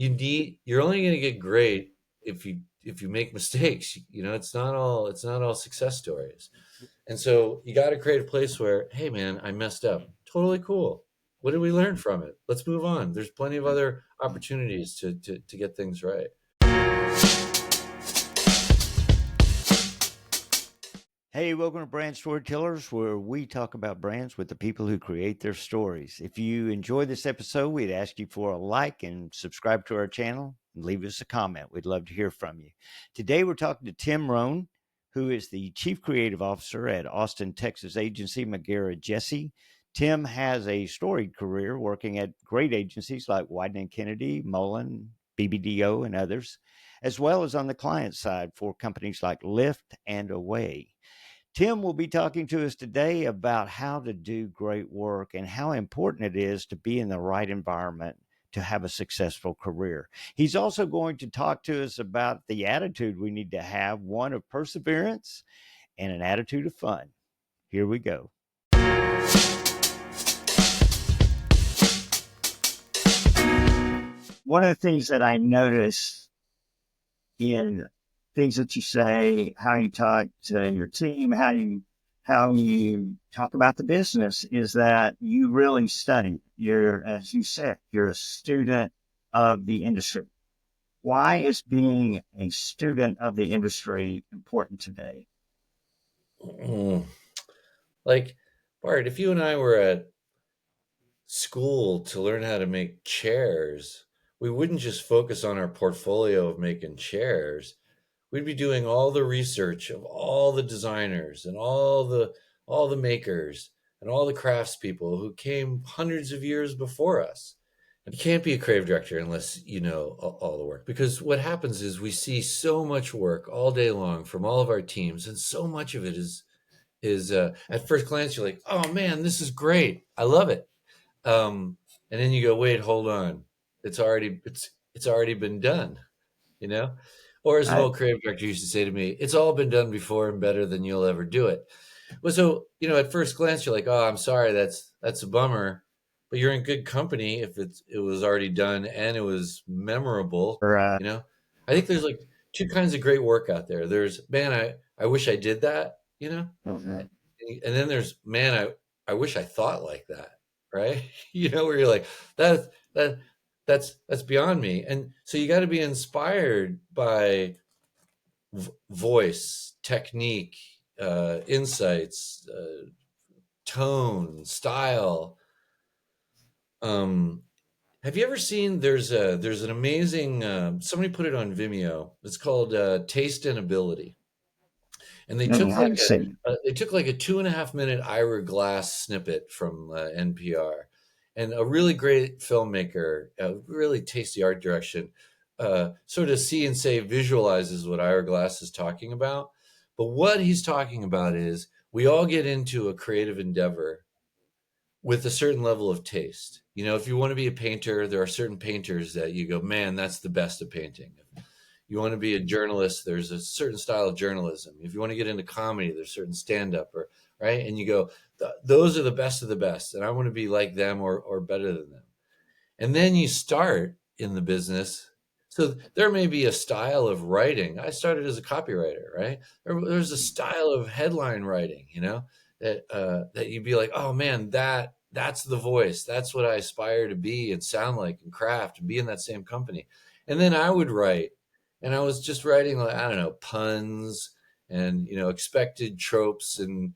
you're only going to get great if you make mistakes. It's not all success stories. And so you got to create a place where, hey man, I messed up. Totally cool. What did we learn from it? Let's move on. There's plenty of other opportunities to get things right. Hey, welcome to Brand Storytellers, where we talk about brands with the people who create their stories. If you enjoyed this episode, we'd ask you for a like and subscribe to our channel and leave us a comment. We'd love to hear from you. Today, we're talking to Tim Roan, who is the Chief Creative Officer at Austin, Texas agency McGarrah Jessee. Tim has a storied career working at great agencies like Wieden & Kennedy, Mullen, BBDO, and others, as well as on the client side for companies like Lyft and Away. Tim will be talking to us today about how to do great work and how important it is to be in the right environment to have a successful career. He's also going to talk to us about the attitude we need to have, one of perseverance and an attitude of fun. Here we go. One of the things that I notice in things that you say, how you talk to your team, how you talk about the business, is that you really study. You're, as you said, you're a student of the industry. Why is being a student of the industry important today? Mm. Like, Bart, if you and I were at school to learn how to make chairs, we wouldn't just focus on our portfolio of making chairs. We'd be doing all the research of all the designers and all the makers and all the craftspeople who came hundreds of years before us. And you can't be a creative director unless you know all the work, because what happens is we see so much work all day long from all of our teams, and so much of it is at first glance you're like, oh man, this is great, I love it. And then you go, wait, hold on, it's already been done, you know. Or as an I, old creative director used to say to me, it's all been done before and better than you'll ever do it. Well, so at first glance you're like, oh, I'm sorry, that's a bummer, but you're in good company if it was already done and it was memorable. or, you know I think there's like two kinds of great work out there. There's, man, I wish I did that, Mhm. and then there's, man, I wish I thought like that, right? Where you're like, that that that's beyond me. And so you got to be inspired by voice, technique, insights, tone, style. um have you ever seen, there's an amazing, somebody put it on Vimeo, it's called Taste and Ability. And they took I like see. a 2.5 minute Ira Glass snippet from NPR, and a really great filmmaker, really tasty art direction, sort of see and say visualizes what Ira Glass is talking about. But what he's talking about is, we all get into a creative endeavor with a certain level of taste. If you want to be a painter, there are certain painters that you go, man, that's the best of painting. You want to be a journalist, there's a certain style of journalism. If you want to get into comedy, there's certain stand up, or right, and you go, those are the best of the best, and I want to be like them, or better than them. And then you start in the business. So there may be a style of writing. I started as a copywriter, right? There's a style of headline writing, that you'd be like, oh man, that's the voice. That's what I aspire to be and sound like and craft and be in that same company. And then I would write, and I was just writing, like, I don't know, puns and expected tropes and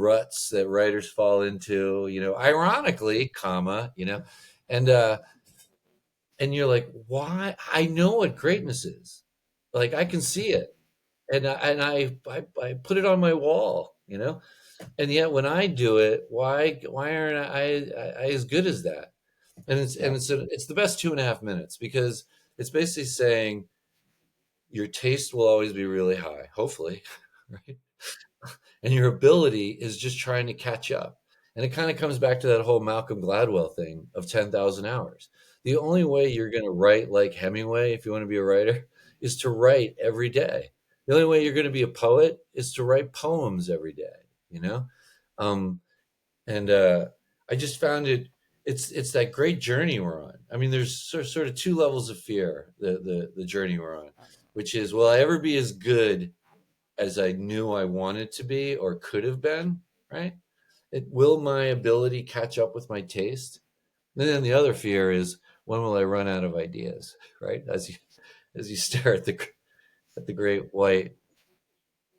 ruts that writers fall into, ironically, comma, and and you're like, why? I know what greatness is. Like, I can see it, and I put it on my wall, and yet when I do it, why aren't I as good as that? And Yeah. it's the best 2.5 minutes, because it's basically saying your taste will always be really high, hopefully, right? And your ability is just trying to catch up. And it kind of comes back to that whole Malcolm Gladwell thing of 10,000 hours. The only way you're going to write like Hemingway, if you want to be a writer, is to write every day. The only way you're going to be a poet is to write poems every day, you know? Um, and I just found it. it's that great journey we're on. I mean, there's sort of two levels of fear. The journey we're on, which is, will I ever be as good as I knew I wanted to be or could have been? Right? Will my ability catch up with my taste? And then the other fear is, when will I run out of ideas? Right? As you stare at the great white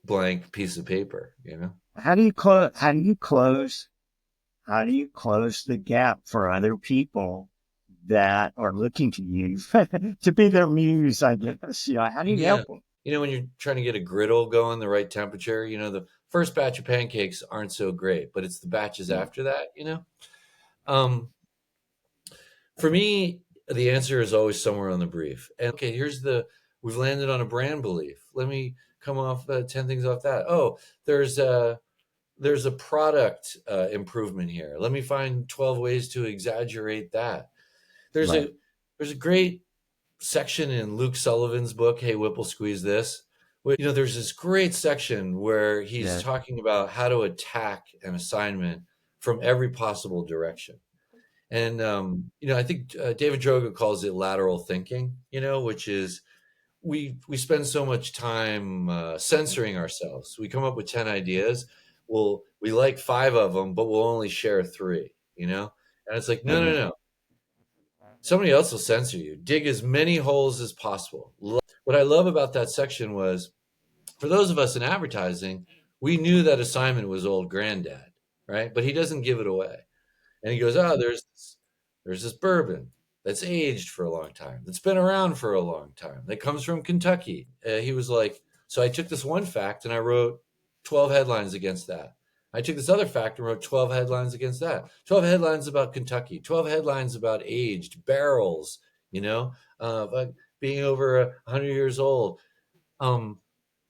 blank piece of paper, you know. How do you close? How do you close the gap for other people that are looking to you to be their muse? I guess. You know, how do you Yeah. help them? When you're trying to get a griddle going the right temperature, the first batch of pancakes aren't so great, but it's the batches Yeah. after that. Um, for me, the answer is always somewhere on the brief. And okay, we've landed on a brand belief. Let me come off 10 things off that. Oh, there's a product improvement here. Let me find 12 ways to exaggerate that. There's Right. a there's a great section in Luke Sullivan's book, Hey Whipple Squeeze This. There's this great section where he's Yeah. talking about how to attack an assignment from every possible direction. And I think David Droga calls it lateral thinking, which is, we spend so much time censoring ourselves. We come up with 10 ideas. We like 5 of them, but we'll only share 3. And it's like, no, no, Mhm. no. Somebody else will censor you. Dig as many holes as possible. What I love about that section was, for those of us in advertising, we knew that assignment was old granddad, right? But he doesn't give it away. And he goes, oh, there's this bourbon that's aged for a long time, that's been around for a long time, that comes from Kentucky. He was like, so I took this one fact and I wrote 12 headlines against that. I took this other fact and wrote 12 headlines against that. 12 headlines about Kentucky, 12 headlines about aged barrels, like being over 100 years old. Um,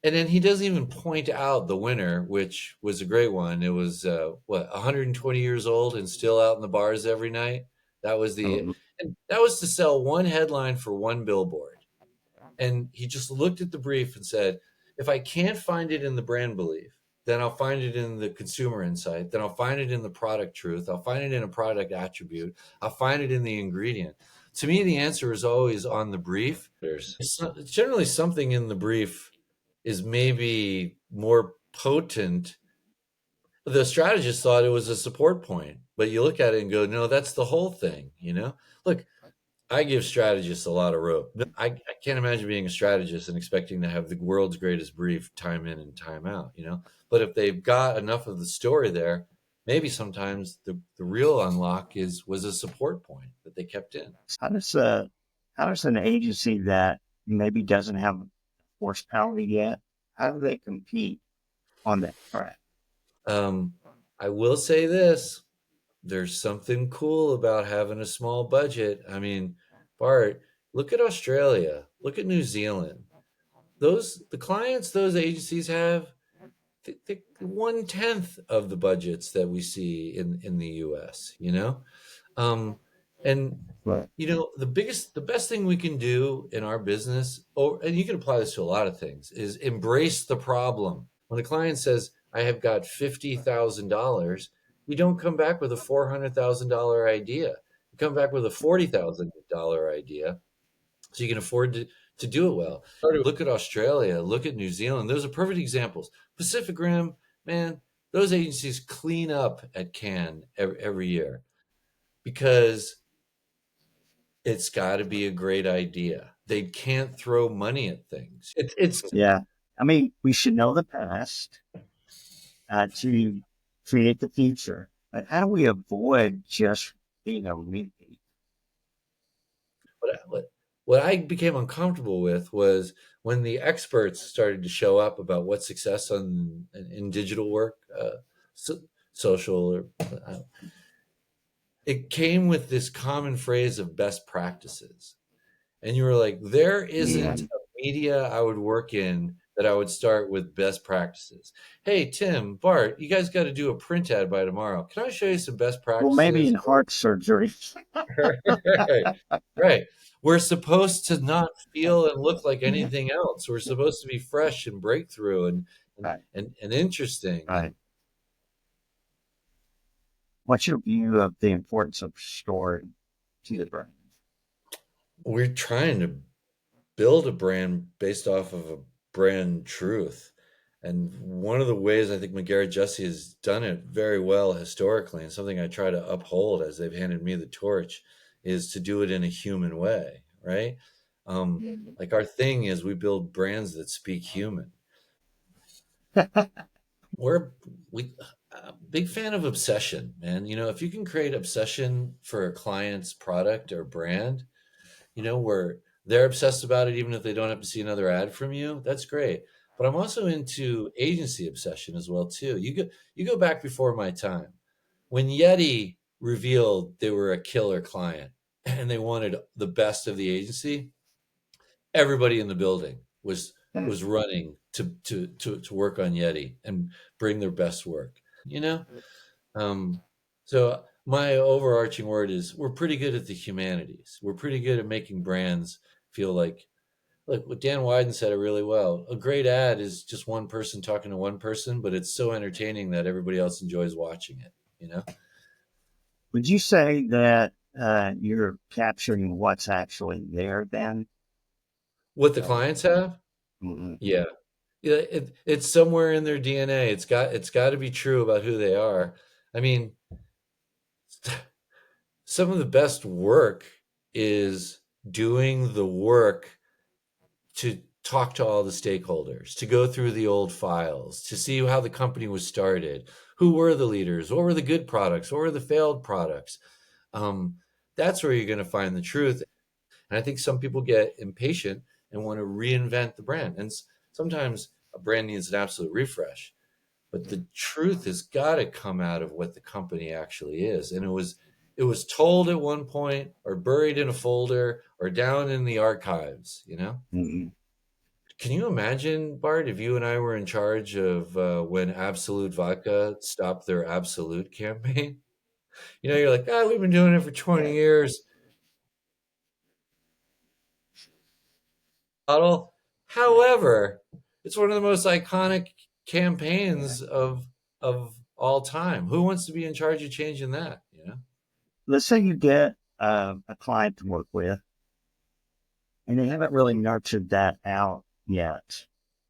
and then he doesn't even point out the winner, which was a great one. It was 120 years old and still out in the bars every night. That was the Um, and that was to sell one headline for one billboard. And he just looked at the brief and said, if I can't find it in the brand belief, then I'll find it in the consumer insight. Then I'll find it in the product truth. I'll find it in a product attribute. I'll find it in the ingredient. To me, the answer is always on the brief. It's generally something in the brief is maybe more potent. The strategist thought it was a support point, but you look at it and go, no, that's the whole thing. Look, I give strategists a lot of rope. I can't imagine being a strategist and expecting to have the world's greatest brief time in and time out. But if they've got enough of the story there, maybe sometimes the real unlock was a support point that they kept in. how does how does an agency that maybe doesn't have horsepower yet, how do they compete on that track? Um, I will say this: there's something cool about having a small budget. I mean, Bart, look at Australia, look at New Zealand. The clients those agencies have, 1/10 of the budgets that we see in the U.S. Um, and But the best thing we can do in our business, and you can apply this to a lot of things, is embrace the problem. When a client says, I have got $50,000, you don't come back with a $400,000 idea. You come back with a $40,000 idea, so you can afford to do it well. Look at Australia, look at New Zealand. Those are perfect examples. Pacific Rim, man, those agencies clean up at Cannes every year because it's got to be a great idea. They can't throw money at things. It's yeah, I mean, we should know the past to create the future. But how do we avoid just being a repeat? what I became uncomfortable with was when the experts started to show up about what success in digital work, so, social, or it came with this common phrase of best practices. And you were like, there Yeah. isn't a media I would work in that I would start with best practices. Hey, Tim, Bart, you guys got to do a print ad by tomorrow. Can I show you some best Well, maybe practices? in heart surgery. Right. Right. We're supposed to not feel and look like Yeah. anything else. We're supposed to be fresh and breakthrough and Right. and interesting. Right. What's your view of the importance of story to the brand? We're trying to build a brand based off of a brand truth. And one of the ways I think McGarrah Jessee has done it very well historically, and something I try to uphold as they've handed me the torch, is to do it in a human way, right? Like our thing is we build brands that speak human. We're we big fan of obsession, man. You know, if you can create obsession for a client's product or brand, where they're obsessed about it even if they don't have to see another ad from you, that's great. But I'm also into agency obsession as well too. You go back before my time. When Yeti revealed they were a killer client and they wanted the best of the agency, everybody in the building was running to work on Yeti and bring their best work, you know? Um, so my overarching word is we're pretty good at the humanities. We're pretty good at making brands feel like, look, what Dan Wyden said it really well. A great ad is just one person talking to one person, but it's so entertaining that everybody else enjoys watching it, you know? Would you say that you're capturing what's actually there then? What the Uh, clients have? mhm, Yeah. Yeah, it's somewhere in their DNA. It's got to be true about who they are. I mean, some of the best work is doing the work to talk to all the stakeholders, to go through the old files, to see how the company was started, who were the leaders, what were the good products, what were the failed products. Um, that's where you're going to find the truth. And I think some people get impatient and want to reinvent the brand. And sometimes a brand needs an absolute refresh. But the truth has got to come out of what the company actually is. And it was told at one point or buried in a folder or down in the archives. mhm. Can you imagine, Bart, if you and I were in charge of when Absolute Vodka stopped their Absolute campaign? You're like, we've been doing it for 20 years. Bottle. However, it's one of the most iconic campaigns of all time. Who wants to be in charge of changing that? Let's say you get a client to work with, and they haven't really nurtured that out yet.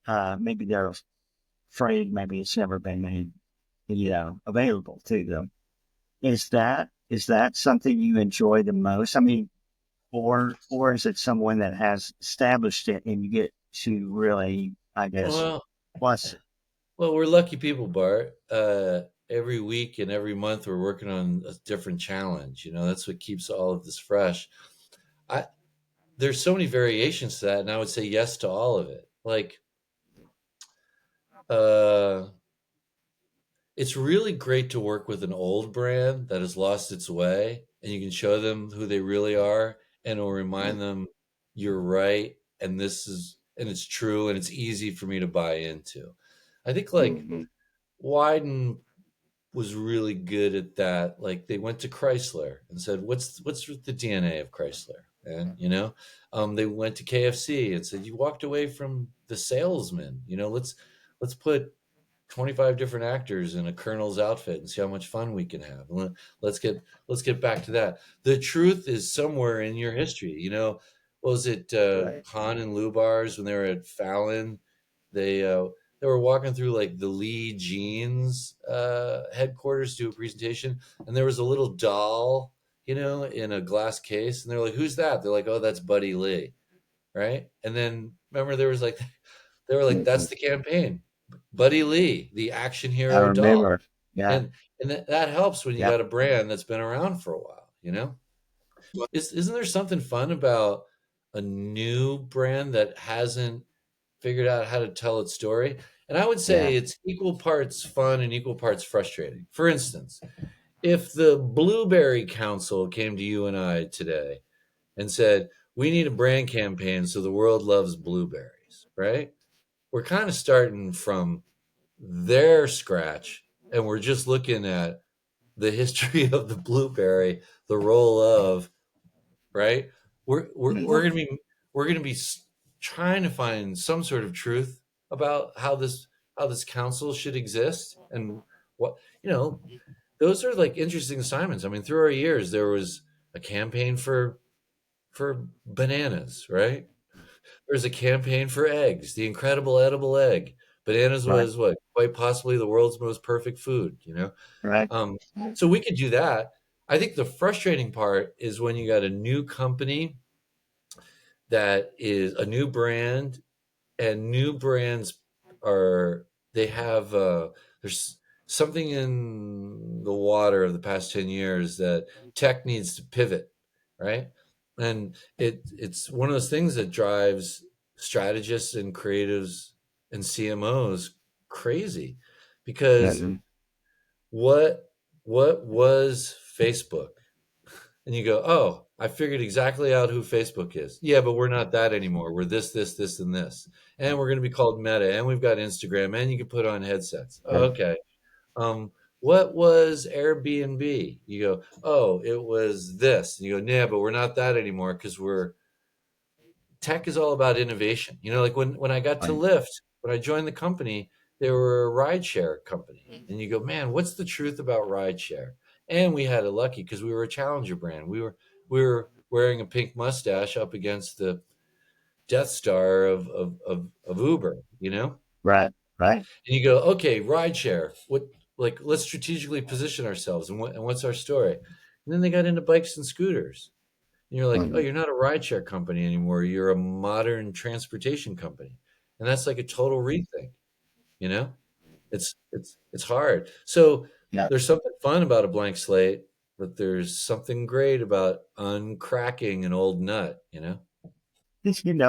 Maybe they're afraid, maybe it's never been made, available to them. Is that something you enjoy the most? I mean, or is it someone that has established it and you get to really, I guess, Well, plus it? well, we're lucky people, Bart. Every week and every month, we're working on a different challenge. That's what keeps all of this fresh. I There's so many variations to that, and I would say yes to all of it. Like, uh, it's really great to work with an old brand that has lost its way, and you can show them who they really are, and it'll remind them you're right, and it's true, and it's easy for me to buy into. I think like Mhm, Wyden was really good at that. Like they went to Chrysler and said, "What's the DNA of Chrysler?" And they went to KFC and said, "You walked away from the salesman. Let's put 25 different actors in a colonel's outfit and see how much fun we can have. Let's get back to that. The truth is somewhere in your history. Was it right. Han and Lou bars when they were at Fallon? They were walking through like the Lee Jeans headquarters to do a presentation, and there was a little doll, in a glass case, and they're like, "Who's that?" They're like, "Oh, that's Buddy Lee." Right? And then remember there was like they were like, Mhm. "That's the campaign." Buddy Lee, the action I hero doll. remember. Yeah, And that helps when you yeah. got a brand that's been around for a while. Isn't there something fun about a new brand that hasn't figured out how to tell its story? And I would Yeah. say it's equal parts fun and equal parts frustrating. For instance, if the Blueberry Council came to you and I today and said, we need a brand campaign so the world loves blueberries, right? We're kind of starting from their scratch and we're just looking at the history of the blueberry, the role of, right? We're Mhm. gonna be we're gonna be trying to find some sort of truth about how this council should exist and what you know those are like interesting assignments. I mean, through our years, there was a campaign for bananas, right? There's a campaign for eggs, the incredible edible egg. Bananas Right. was what quite possibly the world's most perfect food, you know. Right. Um, so we could do that. I think the frustrating part is when you got a new company that is a new brand, and new brands are they have there's something in the water of the past 10 years that tech needs to pivot, right? And it's one of those things that drives strategists and creatives and CMOs crazy, because Mhm. what what was Facebook? And you go, oh, I figured exactly out who Facebook is. Yeah, but we're not that anymore. We're this, and this. And we're going to be called Meta. And we've got Instagram. And you can put on headsets. Oh, okay. Um, what was Airbnb? You go, oh, it was this. And you go, yeah, but we're not that anymore because we're tech is all about innovation. You know, like when I got to Right. Lyft, when I joined the company, they were a rideshare company, and you go, man, what's the truth about rideshare? And we had it lucky because we were a challenger brand. We were wearing a pink mustache up against the Death Star of Uber, you know. Right. Right. And you go, okay, rideshare. What like let's strategically position ourselves, and what's our story? And then they got into bikes and scooters. And you're like, oh, Mhm. you're not a rideshare company anymore. You're a modern transportation company. And that's like a total rethink, you know? It's hard. So Yeah. there's something fun about a blank slate, but there's something great about uncracking an old nut, you know?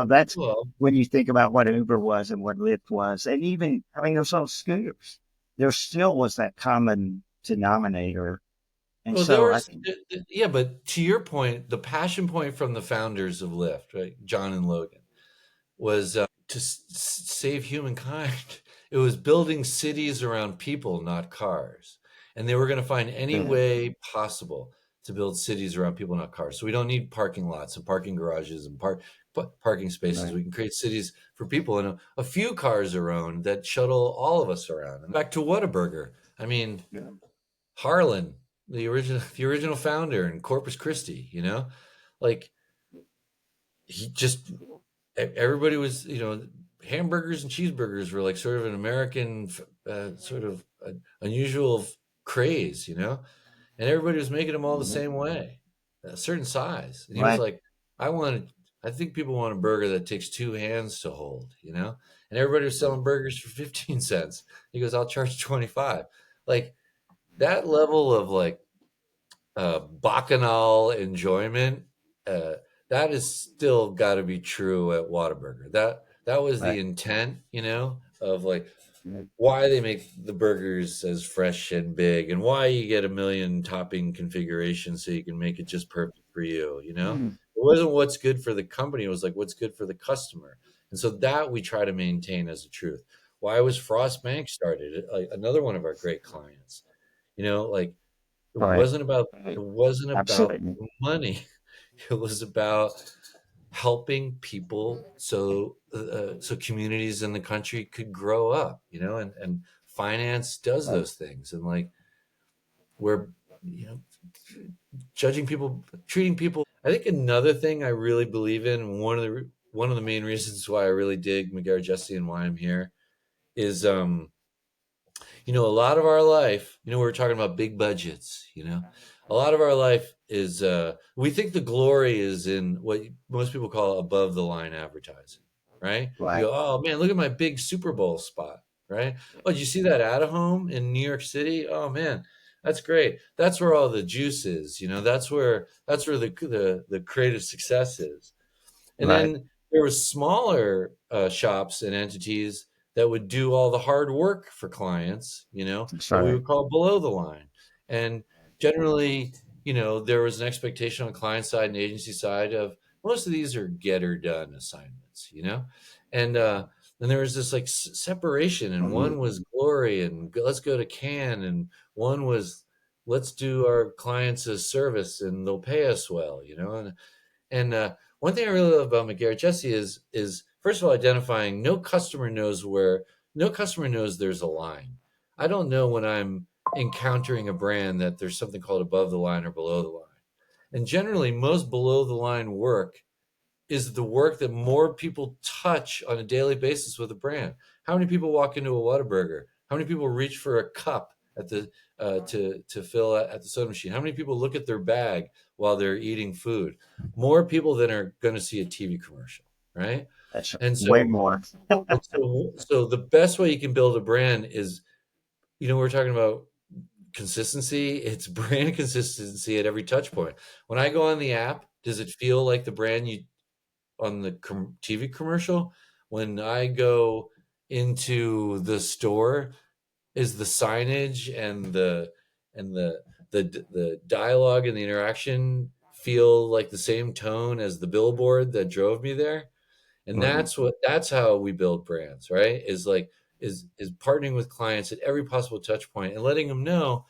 That's Well, when you think about what Uber was and what Lyft was, and even, I mean, those old scooters, there still was that common denominator. And well, there so I was, think, yeah, but to your point, the passion point from the founders of Lyft, right, John and Logan, was to save humankind. It was building cities around people, not cars. And they were going to find any uh, way possible to build cities around people, not cars. So we don't need parking lots and parking garages and parking spaces. right, We can create cities for people, and a few cars are owned that shuttle all of us around. And back to Whataburger. I mean, yeah, Harlan, the original founder, and Corpus Christi, you know, like he just everybody was, hamburgers and cheeseburgers were like sort of an American, sort of unusual craze, and everybody was making them all the mhm, same way, a certain size. And he was right, like, I wanted, I think people want a burger that takes two hands to hold, and everybody was selling burgers for 15 cents. He goes, I'll charge 25. Like that level of like bacchanal enjoyment, uh, that is still got to be true at Whataburger. That was the right, intent, of like mhm, why they make the burgers as fresh and big, and why you get a million topping configurations so you can make it just perfect for you. mhm, It wasn't what's good for the company; it was like what's good for the customer, and so that we try to maintain as a truth. Why was Frost Bank started? Like another one of our great clients. Like it right, wasn't about right, it wasn't about absolutely, money. It was about helping people so communities in the country could grow up, and finance does right, those things. And like we're you know judging people, treating people. I think another thing I really believe in, and one of the main reasons why I really dig McGarrah Jessee and why I'm here is a lot of our life, we were talking about big budgets, a lot of our life is, we think the glory is in what most people call above the line advertising, right? You right, go, oh man, look at my big Super Bowl spot, right? Oh, did you see that at home in New York City? Oh man, that's great. That's where all the juice is, that's where the creative success is. And right, then there was smaller shops and entities that would do all the hard work for clients, that's that we right, would call below the line. And generally, there was an expectation on client side and agency side of most of these are get or done assignments, and there was this like separation, and mhm, one was glory and let's go to Cannes, and one was let's do our clients a service and they'll pay us well, and one thing I really love about McGarrah Jessee is first of all identifying no customer knows there's a line. I don't know when I'm encountering a brand that there's something called above the line or below the line. And generally, most below the line work is the work that more people touch on a daily basis with a brand. How many people walk into a Whataburger? How many people reach for a cup at the to fill at the soda machine? How many people look at their bag while they're eating food? More people than are going to see a TV commercial, right? That's And way so, more. so the best way you can build a brand is, we're talking about consistency. It's brand consistency at every touch point. When I go on the app, does it feel like the brand you on the TV commercial? When I go into the store, is the signage and the dialogue and the interaction feel like the same tone as the billboard that drove me there? And Right. that's how we build brands, right? Is partnering with clients at every possible touch point and letting them know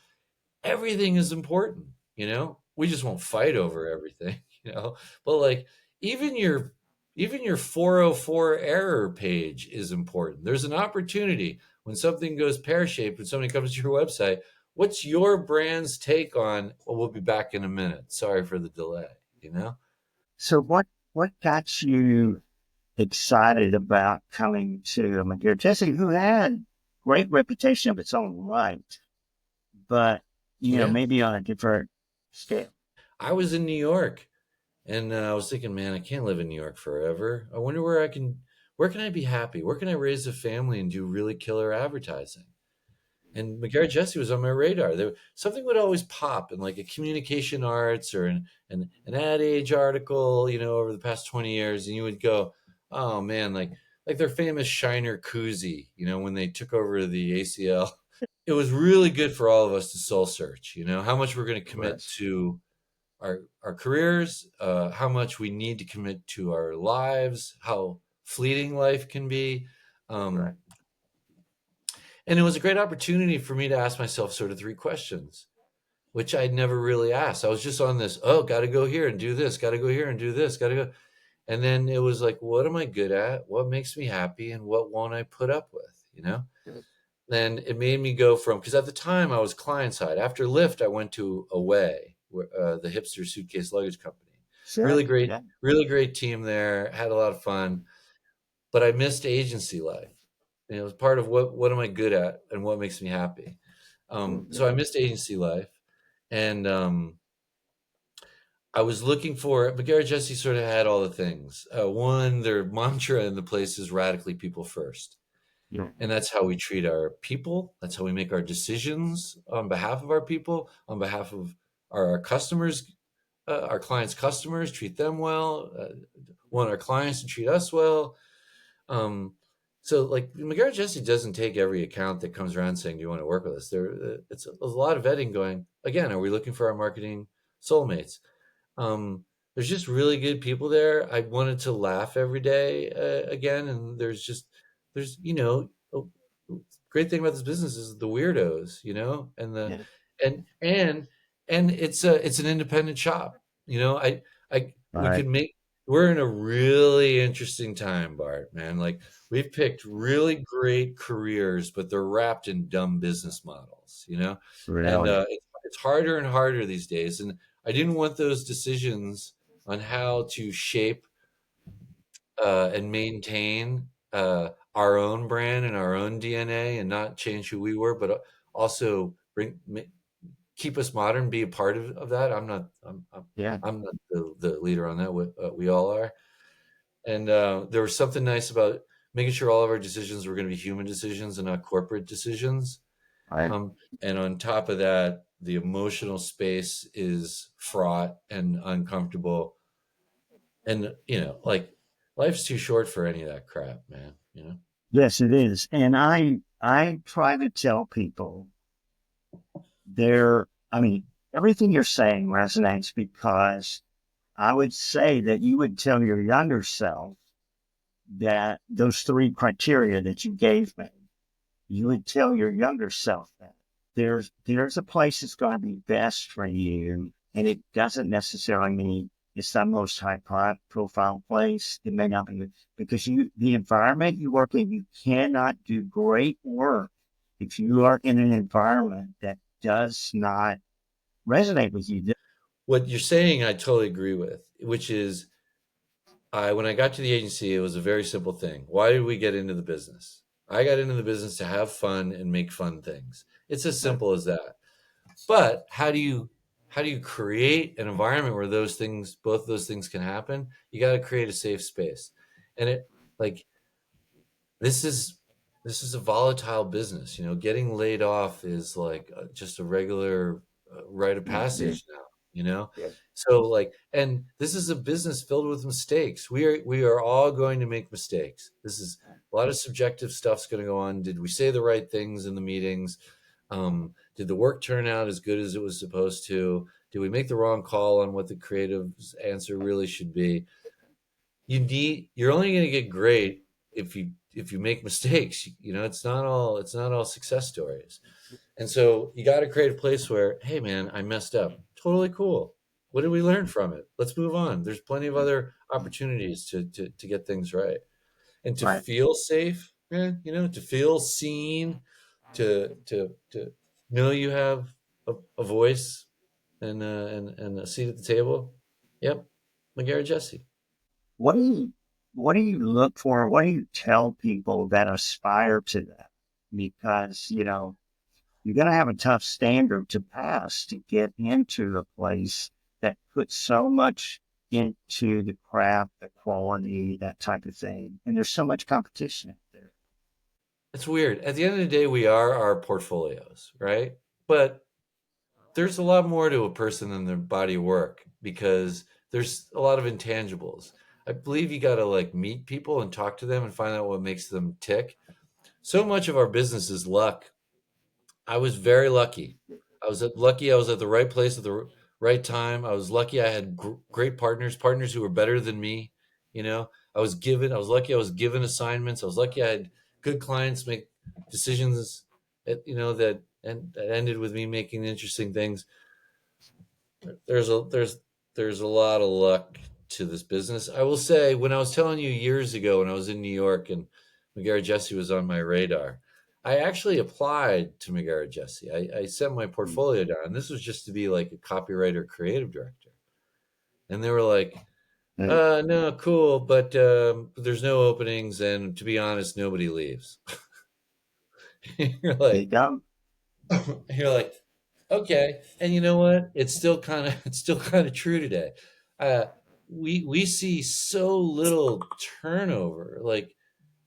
everything is important. We just won't fight over everything. But like, even your even your 404 error page is important. There's an opportunity when something goes pear-shaped, when somebody comes to your website. What's your brand's take on, well, we'll be back in a minute, sorry for the delay, you know So what got you excited about coming to McGarrah Jessee, who had great reputation of its own right, but yeah. maybe on a different scale? I was in New York, and I was thinking, man, I can't live in New York forever. I wonder where can I be happy? Where can I raise a family and do really killer advertising? And McGarrah Jessee was on my radar. Something would always pop in, like a communication arts or an ad age article, over the past 20 years, and you would go, oh man, like their famous Shiner koozie, when they took over the ACL. It was really good for all of us to soul search, how much we're going to commit Right. to our careers, how much we need to commit to our lives, how fleeting life can be. Um, Right. and it was a great opportunity for me to ask myself sort of three questions, which I'd never really asked. I was just on this, oh, got to go here and do this, got to go here and do this, got to go. And then it was like, what am I good at? What makes me happy? And what won't I put up with? Then it made me go from, because at the time I was client side. After Lyft, I went to Away, the hipster suitcase luggage company. Sure. Yeah. Really great team there. Had a lot of fun, but I missed agency life. And it was part of what am I good at and what makes me happy. So I Mhm. missed agency life, and I was looking for McGarrah Jessee. Sort of had all the things. One, their mantra in the place is radically people first. Yeah. And that's how we treat our people. That's how we make our decisions on behalf of our people, on behalf of our customers, our clients' customers, treat them well, want our clients to treat us well. Um, so, like, McGarrah Jessee doesn't take every account that comes around saying, "Do you want to work with us?" It's a lot of vetting going. Again, are we looking for our marketing soulmates? Um, there's just really good people there. I wanted to laugh every day again, and there's great thing about this business is the weirdos, and the Yeah. and and and it's an independent shop. I we Right. could make we're in a really interesting time, Bart, man. Like, we've picked really great careers, but they're wrapped in dumb business models. And Really. it's harder and harder these days. And I didn't want those decisions on how to shape and maintain our own brand and our own DNA and not change who we were, but also keep us modern, be a part of that. Yeah. I'm not the leader on that. We all are. And there was something nice about making sure all of our decisions were going to be human decisions and not corporate decisions. Right. Um, and on top of that, the emotional space is fraught and uncomfortable. And, like, life's too short for any of that crap, man. Yes, it is. And I try to tell people I mean, everything you're saying resonates because I would say that you would tell your younger self that those three criteria that you gave me, you would tell your younger self that there's a place that's going to be best for you, and it doesn't necessarily mean it's the most high profile place. It may not be because the environment you work in, you cannot do great work if you are in an environment that does not resonate with you. What you're saying, I totally agree with, which is when I got to the agency, it was a very simple thing. Why did we get into the business? I got into the business to have fun and make fun things. It's as Right. simple as that. But how do you create an environment where both those things can happen? You got to create a safe space. And it like this is this is a volatile business. Getting laid off is like just a regular rite of Mhm. passage now. You know, Yeah. so and this is a business filled with mistakes. We are all going to make mistakes. This is a lot of subjective stuff's going to go on. Did we say the right things in the meetings? Did the work turn out as good as it was supposed to? Did we make the wrong call on what the creative's answer really should be? You're only going to get great if you make mistakes. It's not all success stories. And so you got to create a place where, hey man, I messed up. Totally cool. What did we learn from it? Let's move on. There's plenty of other opportunities to get things right. And to Right. feel safe, to feel seen, to know you have a voice and a seat at the table. Yep. McGarrah Jessee. What do you what do you look for? What do you tell people that aspire to that? Because, you're going to have a tough standard to pass to get into a place that puts so much into the craft, the quality, that type of thing. And there's so much competition out there. It's weird. At the end of the day, we are our portfolios, right? But there's a lot more to a person than their body of work because there's a lot of intangibles. I believe you got to meet people and talk to them and find out what makes them tick. So much of our business is luck. I was very lucky. Lucky I was at the right place at the right time. I was lucky I had great partners who were better than me. I was lucky I was given assignments. I was lucky I had good clients make decisions that ended with me making interesting things. There's a lot of luck to this business. I will say, when I was telling you years ago when I was in New York and McGarrah Jessee was on my radar, I actually applied to McGarrah Jessee. I sent my portfolio down. And this was just to be like a copywriter, creative director, and they were like, Right. no, cool, but there's no openings, and to be honest, nobody leaves." you're There you like, go. you're like, okay, and you know what? It's still kind of true today. Uh, we see so little turnover.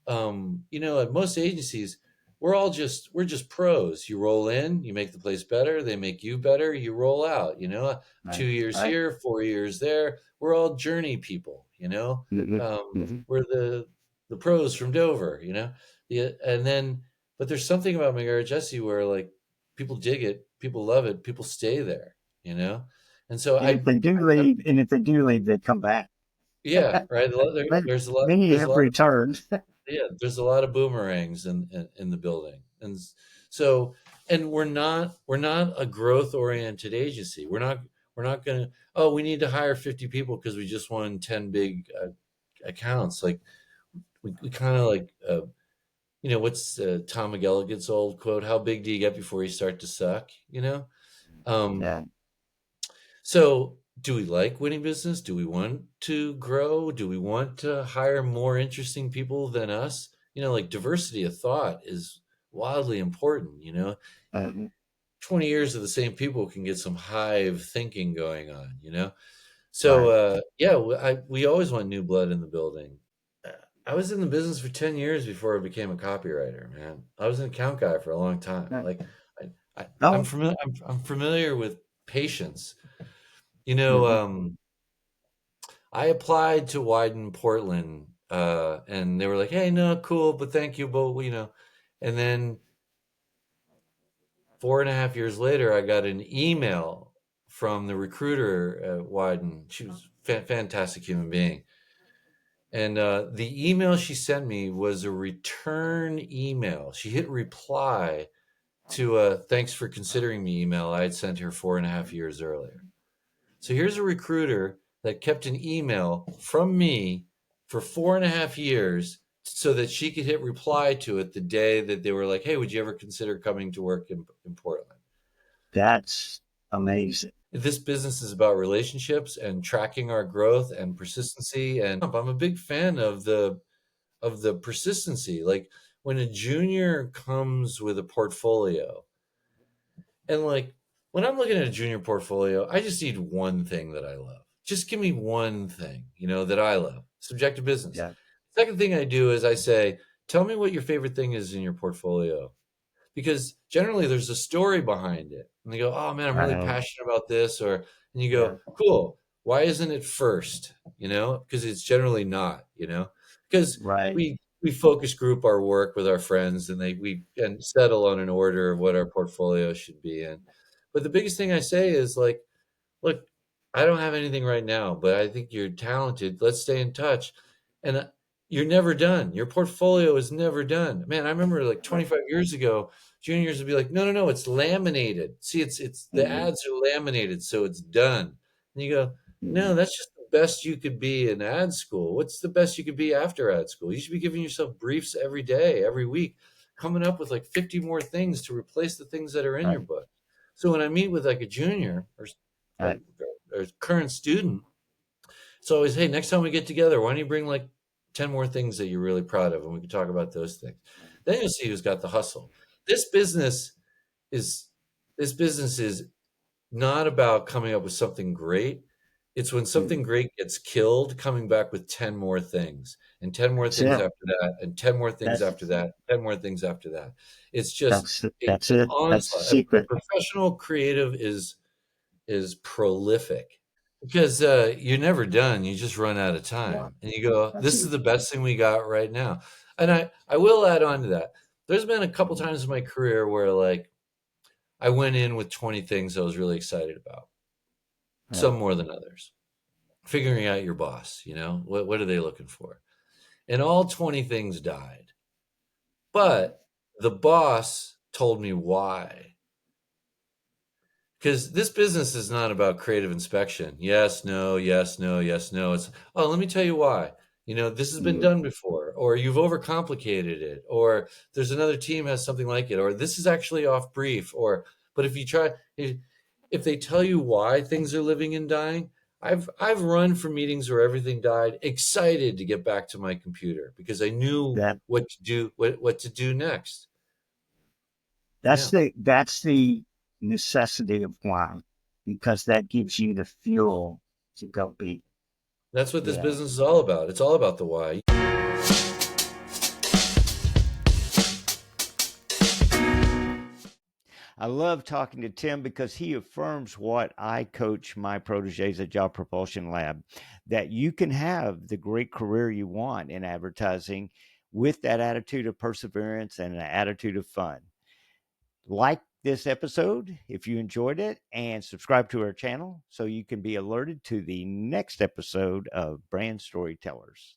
At most agencies, we're just pros. You roll in, you make the place better, they make you better, you roll out. 2 Right. years Right. here, 4 years there. We're all journey people. Mhm. Mhm. We're the pros from Dover. And then, but there's something about McGarrah Jessee where people dig it, people love it, people stay there. You know, and so And if they do leave, they come back. yeah, right. There's a lot. Many There's a have lot of returned. Yeah, there's a lot of boomerangs in the building, so and we're not a growth oriented agency. We're not going to, oh, we need to hire 50 people because we just won 10 big accounts. We kind of what's Tom McGilligan's old quote? How big do you get before you start to suck? Um, Yeah. So, do we like winning business? Do we want to grow? Do we want to hire more interesting people than us? Diversity of thought is wildly important. 20 years of the same people can get some hive thinking going on. So, Right. yeah, we always want new blood in the building. Uh, I was in the business for 10 years before I became a copywriter, man. I was an account guy for a long time. Right. I'm Oh. familiar. I'm familiar with patience. Mhm. I applied to Widen Portland, and they were like, "Hey, no, cool, but thank you, but And then 4.5 years later, I got an email from the recruiter at Widen. She was a fantastic human being, and the email she sent me was a return email. She hit reply to a "thanks for considering me" email I had sent her 4.5 years earlier. So here's a recruiter that kept an email from me for 4.5 years so that she could hit reply to it the day that they were like, "Hey, would you ever consider coming to work in Portland?" That's amazing. This business is about relationships and tracking our growth and persistency. And I'm a big fan of the persistency. Like when a junior comes with a portfolio, and like when I'm looking at a junior portfolio, I just need one thing that I love. Just give me one thing, that I love. Subjective business. Yeah. Second thing I do is I say, tell me what your favorite thing is in your portfolio, because generally there's a story behind it. And they go, "Oh man, I'm really Right. passionate about this," and you Yeah. go, "Cool. Why isn't it first?" Because it's generally not. Because Right. we focus group our work with our friends, and we and settle on an order of what our portfolio should be in. But the biggest thing I say is like, look, I don't have anything right now, but I think you're talented. Let's stay in touch. And you're never done. Your portfolio is never done. Man, I remember like Right. 25 years ago, juniors would be like, no, no, no, it's laminated. See, it's the Mhm. ads are laminated, so it's done. And you go, no, Mhm. that's just the best you could be in ad school. What's the best you could be after ad school? You should be giving yourself briefs every day, every week, coming up with like 50 more things to replace the things that are in your Right. book. So when I meet with like a junior a, Right. a current student, it's always, hey, next time we get together, why don't you bring like 10 more things that you're really proud of and we can talk about those things. Then you'll see who's got the hustle. This business is this business is not about coming up with something great. It's when something Mhm. great gets killed, coming back with 10 more things and 10 more That's things it. after that and 10 more things That's after that, 10 more things after that. It's just that's an it. That's the onslaught. A secret. professional creative is prolific because you're never done. You just run out of Yeah. time, and you go, That's "This is it. the best thing we got right now." And I will add on to that. There's been a couple Mhm. times in my career where like I went in with 20 things I was really excited about, Yeah. some more than others. Figuring out your boss, what are they looking for, and all 20 things died, but the boss told me why. Because this business is not about creative inspection. Yes, no, yes, no, yes, no. It's, oh, let me tell you why. This has been Mhm. done before, or you've overcomplicated it, or there's another team has something like it, or this is actually off brief, but if you try, if they tell you why things are living and dying, I've run for meetings where everything died, excited to get back to my computer because I knew That what to do, what to do next. that's Yeah. the necessity of why, because that gives you the fuel to go beat. That's what this Yeah. business is all about. It's all about the why. I love talking to Tim because he affirms what I coach my proteges at Job Propulsion Lab, that you can have the great career you want in advertising with that attitude of perseverance and an attitude of fun. Like this episode if you enjoyed it, and subscribe to our channel so you can be alerted to the next episode of Brand Storytellers.